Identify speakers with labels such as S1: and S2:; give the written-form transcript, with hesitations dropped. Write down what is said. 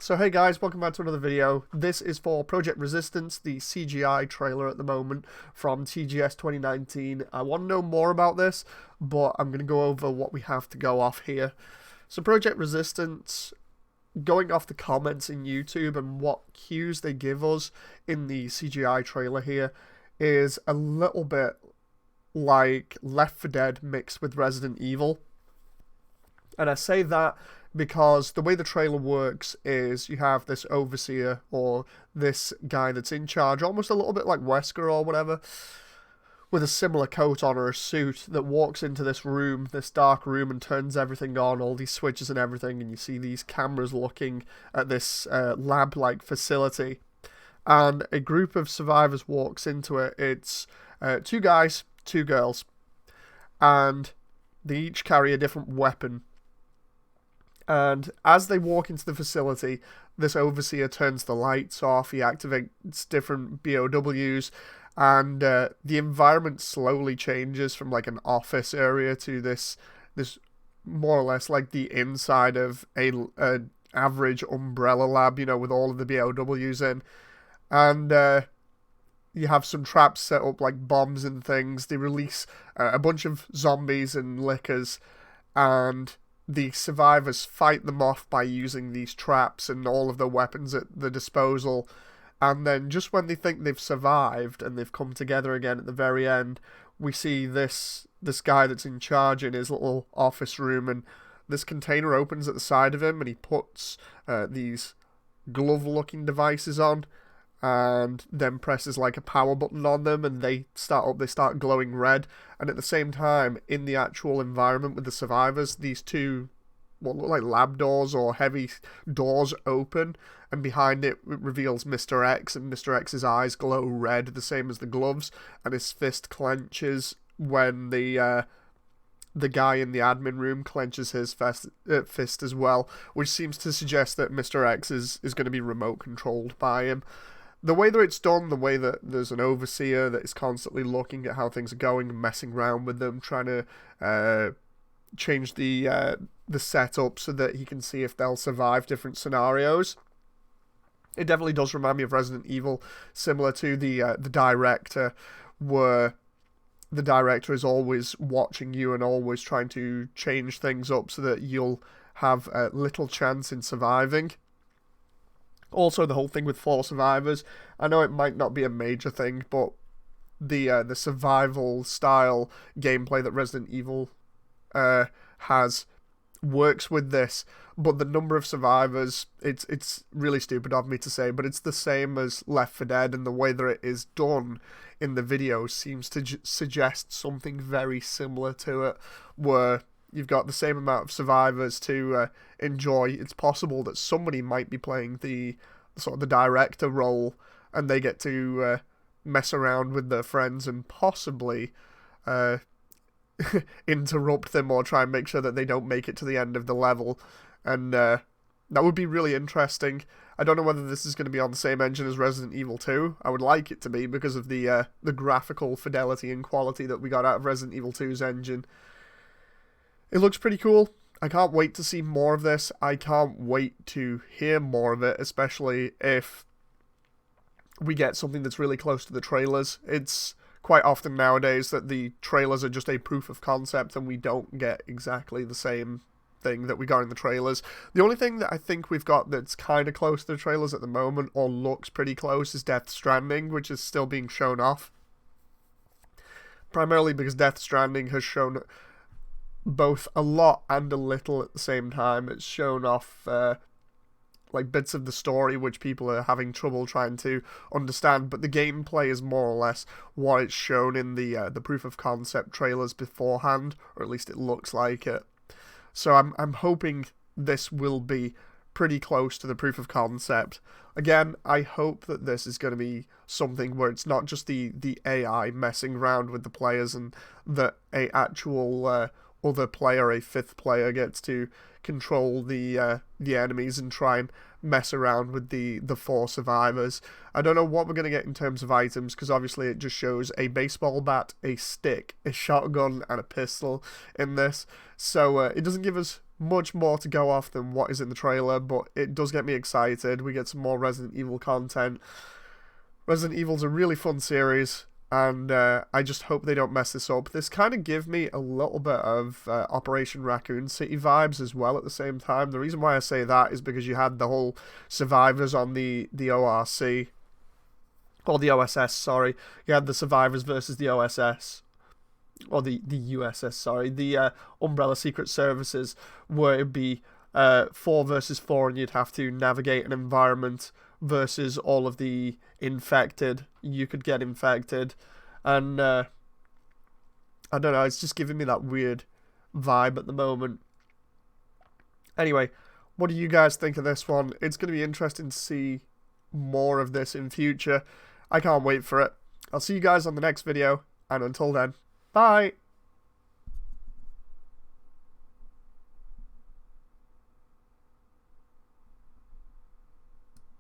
S1: So hey guys, welcome back to another video. This is for Project Resistance, the CGI trailer at the moment from TGS 2019. I want to know more about this, but I'm going to go over what we have to go off here. So Project Resistance, going off the comments in YouTube and what cues they give us in the CGI trailer here, is a little bit like Left 4 Dead mixed with Resident Evil. And I say that because the way the trailer works is you have this overseer or this guy that's in charge, almost a little bit like Wesker or whatever, with a similar coat on or a suit that walks into this room, this dark room, and turns everything on, all these switches and everything, and you see these cameras looking at this lab-like facility. And a group of survivors walks into it. It's two guys, two girls, and they each carry a different weapon. And as they walk into the facility, this overseer turns the lights off, he activates different BOWs, and the environment slowly changes from like an office area to this more or less like the inside of a average umbrella lab, you know, with all of the BOWs in. And you have some traps set up like bombs and things. They release a bunch of zombies and lickers, and the survivors fight them off by using these traps and all of their weapons at the disposal. And then just when they think they've survived and they've come together again at the very end, we see this guy that's in charge in his little office room, and this container opens at the side of him, and he puts these glove-looking devices on, and then presses like a power button on them, and they start glowing red. And at the same time, in the actual environment with the survivors, these two what look like lab doors or heavy doors open, and behind it reveals Mr. X, and Mr. X's eyes glow red, the same as the gloves, and his fist clenches when the guy in the admin room clenches his fist as well, which seems to suggest that Mr. X is going to be remote controlled by him. The way that it's done, the way that there's an overseer that is constantly looking at how things are going and messing around with them, trying to change the setup so that he can see if they'll survive different scenarios. It definitely does remind me of Resident Evil, similar to the director, where the director is always watching you and always trying to change things up so that you'll have little chance in surviving. Also, the whole thing with 4 survivors, I know it might not be a major thing, but the survival style gameplay that Resident Evil has works with this, but the number of survivors, it's really stupid of me to say, but it's the same as Left 4 Dead, and the way that it is done in the video seems to suggest something very similar to it, where you've got the same amount of survivors to enjoy. It's possible that somebody might be playing the sort of the director role, and they get to mess around with their friends and possibly interrupt them or try and make sure that they don't make it to the end of the level. And that would be really interesting. I don't know whether this is going to be on the same engine as Resident Evil 2. I would like it to be because of the graphical fidelity and quality that we got out of Resident Evil 2's engine. It looks pretty cool. I can't wait to see more of this. I can't wait to hear more of it, especially if we get something that's really close to the trailers. It's quite often nowadays that the trailers are just a proof of concept and we don't get exactly the same thing that we got in the trailers. The only thing that I think we've got that's kind of close to the trailers at the moment, or looks pretty close, is Death Stranding, which is still being shown off. Primarily because Death Stranding has shown both a lot and a little at the same time. It's shown off like bits of the story which people are having trouble trying to understand, but the gameplay is more or less what it's shown in the proof of concept trailers beforehand, or at least it looks like it. So I'm hoping this will be pretty close to the proof of concept. Again, I hope that this is going to be something where it's not just the AI messing around with the players, and that a actual other player, a 5th player, gets to control the enemies and try and mess around with the 4 survivors. I don't know what we're going to get in terms of items, because obviously it just shows a baseball bat, a stick, a shotgun, and a pistol in this. So it doesn't give us much more to go off than what is in the trailer, but it does get me excited. We get some more Resident Evil content. Resident Evil's a really fun series, and I just hope they don't mess this up. This kind of gives me a little bit of Operation Raccoon City vibes as well at the same time. The reason why I say that is because you had the whole survivors on the ORC, or the OSS, sorry. You had the survivors versus the OSS, or the USS, sorry, the Umbrella Secret Services, where it'd be 4 versus 4, and you'd have to navigate an environment versus all of the infected. You could get infected, and I don't know, it's just giving me that weird vibe at the moment. Anyway, what do you guys think of this one? It's going to be interesting to see more of this in future. I can't wait for it. I'll see you guys on the next video, and until then, bye!